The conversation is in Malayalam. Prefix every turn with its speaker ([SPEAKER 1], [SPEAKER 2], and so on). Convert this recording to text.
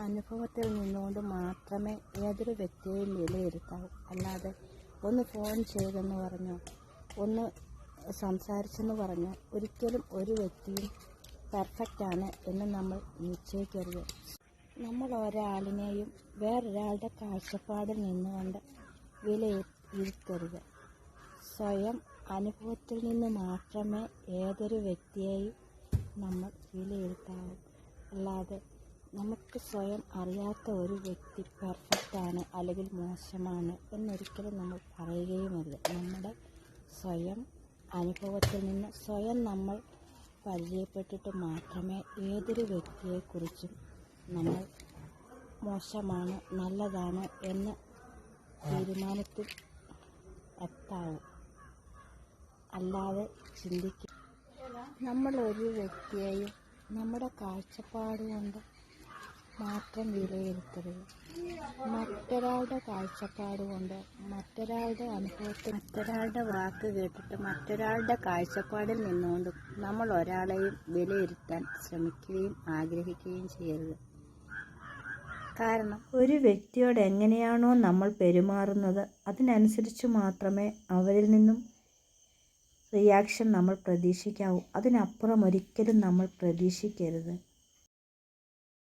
[SPEAKER 1] അനുഭവത്തിൽ നിന്നുകൊണ്ട് മാത്രമേ ഏതൊരു വ്യക്തിയെയും വിലയിരുത്താവൂ. അല്ലാതെ ഒന്ന് ഫോൺ ചെയ്തെന്ന് പറഞ്ഞോ, ഒന്ന് സംസാരിച്ചെന്ന് പറഞ്ഞോ ഒരിക്കലും ഒരു വ്യക്തിയും പെർഫെക്റ്റാണ് എന്ന് നമ്മൾ നിശ്ചയിക്കരുത്. നമ്മൾ ഒരാളിനെയും വേറൊരാളുടെ കാഴ്ചപ്പാടിൽ നിന്നുകൊണ്ട് വിലയിരുത്തരുത്. സ്വയം അനുഭവത്തിൽ നിന്ന് മാത്രമേ ഏതൊരു വ്യക്തിയെയും നമ്മൾ വിലയിരുത്താവൂ. അല്ലാതെ നമുക്ക് സ്വയം അറിയാത്ത ഒരു വ്യക്തി പെർഫെക്റ്റാണ് അല്ലെങ്കിൽ മോശമാണ് എന്നൊരിക്കലും നമ്മൾ പറയുകയുമല്ല. നമ്മുടെ സ്വയം അനുഭവത്തിൽ നിന്ന് സ്വയം നമ്മൾ പരിചയപ്പെട്ടിട്ട് മാത്രമേ ഏതൊരു വ്യക്തിയെക്കുറിച്ചും നമ്മൾ മോശമാണോ നല്ലതാണോ എന്ന തീരുമാനത്തിൽ എത്താവൂ. അല്ലാതെ ചിന്തിക്കുക. നമ്മൾ ഒരു വ്യക്തിയെയും നമ്മുടെ കാഴ്ചപ്പാട് കൊണ്ട് മാത്രം വിലയിരുത്തരുത്. മറ്റൊരാളുടെ കാഴ്ചപ്പാട് കൊണ്ട്, മറ്റൊരാളുടെ അനുഭവത്തിൽ, മറ്റൊരാളുടെ വാക്ക് കേട്ടിട്ട്, മറ്റൊരാളുടെ കാഴ്ചപ്പാടിൽ നിന്നുകൊണ്ടും നമ്മൾ ഒരാളെയും വിലയിരുത്താൻ ശ്രമിക്കുകയും ആഗ്രഹിക്കുകയും ചെയ്യരുത്. കാരണം
[SPEAKER 2] ഒരു വ്യക്തിയോട് എങ്ങനെയാണോ നമ്മൾ പെരുമാറുന്നത് അതിനനുസരിച്ച് മാത്രമേ അവരിൽ നിന്നും റിയാക്ഷൻ നമ്മൾ പ്രതീക്ഷിക്കാവൂ. അതിനപ്പുറം ഒരിക്കലും നമ്മൾ പ്രതീക്ഷിക്കരുത്.